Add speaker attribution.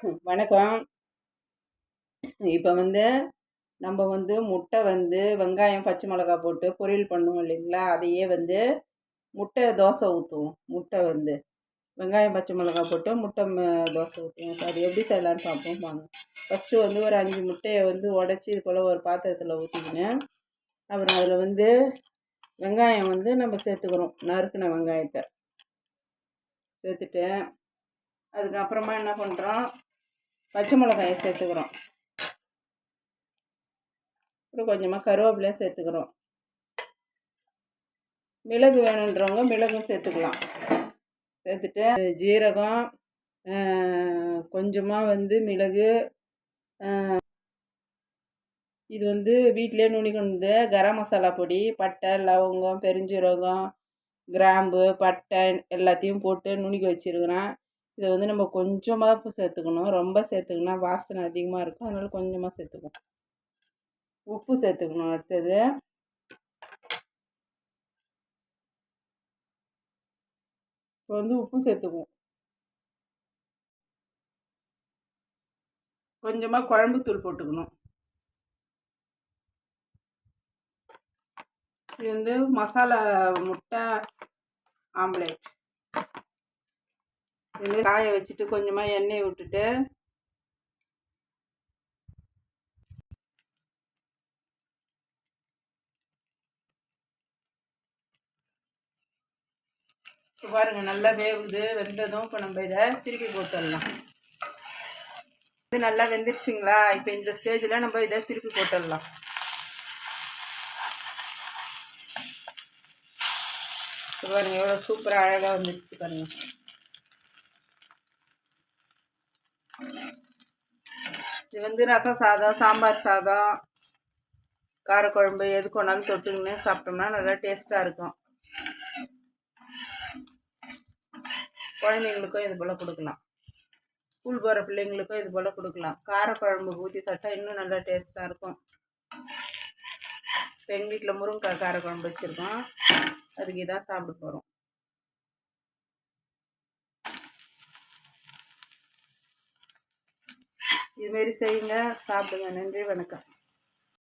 Speaker 1: வணக்கம். இப்போ நம்ம முட்டை வெங்காயம் பச்சை மிளகா போட்டு பொரியல் பண்ணுவோம் இல்லைங்களா? அதையே முட்டை தோசை ஊற்றுவோம். முட்டை வெங்காயம் பச்சை மிளகா போட்டு முட்டை தோசை ஊற்றுவோம். அது எப்படி செய்யலான்னு பார்ப்போம் வாங்க. ஃபஸ்ட்டு ஒரு 5 முட்டையை உடச்சி இது போல் ஒரு பாத்திரத்தில் ஊற்றிக்கின்னு அப்புறம் அதில் வெங்காயம் நம்ம சேர்த்துக்கிறோம். நறுக்கின வெங்காயத்தை சேர்த்துட்டு அதுக்கப்புறமா என்ன பண்ணுறோம், பச்சை மிளகாயை சேர்த்துக்கிறோம். அப்புறம் கொஞ்சமாக கருவேப்பிலையும் சேர்த்துக்கிறோம். மிளகு வேணுன்றவங்க மிளகும் சேர்த்துக்கலாம். சேர்த்துட்டு ஜீரகம், கொஞ்சமாக மிளகு, இது வீட்டிலே நுனி கொண்டு கரம் மசாலா பொடி, பட்டை, லவங்கம், பெருஞ்சீரகம், கிராம்பு, பட்டை எல்லாத்தையும் போட்டு நுணுக்கி வச்சுருக்கிறேன். இதை நம்ம கொஞ்சமாக சேர்த்துக்கணும். ரொம்ப சேர்த்துக்கணும்னா வாசனை அதிகமாக இருக்கும். அதனால் கொஞ்சமாக சேர்த்துக்கணும். உப்பு சேர்த்துக்கணும். அடுத்தது இப்போ உப்பு சேர்த்துக்குவோம். கொஞ்சமாக குழம்புத்தூள் போட்டுக்கணும். இது மசாலா முட்டை ஆம்லேட். இது காய வச்சுட்டு கொஞ்சமாக எண்ணெய் விட்டுட்டு பாருங்கள், நல்லா வேகுது. வெந்ததும் இப்போ நம்ம இதை திருப்பி போட்டுடலாம். இது நல்லா வெந்துருச்சுங்களா? இப்போ இந்த ஸ்டேஜில் நம்ம இதை திருப்பி போட்டுடலாம். பாருங்க எவ்வளோ சூப்பராக அழகாக வந்துருச்சு பாருங்க. இது ரசம் சாதம், சாம்பார் சாதம், காரக்குழம்பு எது கொண்டாலும் தொட்டுக்கின்னு சாப்பிட்டோம்னா நல்லா டேஸ்ட்டாக இருக்கும். குழந்தைங்களுக்கும் இது போல் கொடுக்கலாம். ஸ்கூல் போகிற பிள்ளைங்களுக்கும் இது போல் கொடுக்கலாம். காரக்குழம்பு ஊற்றி சாப்பிட்டா இன்னும் நல்லா டேஸ்ட்டாக இருக்கும். இப்போ எங்கள் வீட்டில் முருங்கைக்காய் காரக்குழம்பு வச்சுருக்கோம். அதுக்கு இதான் சாப்பிட போகிறோம். இதுமாரி செய்யுங்க, சாப்பிடுங்க. நன்றி, வணக்கம்.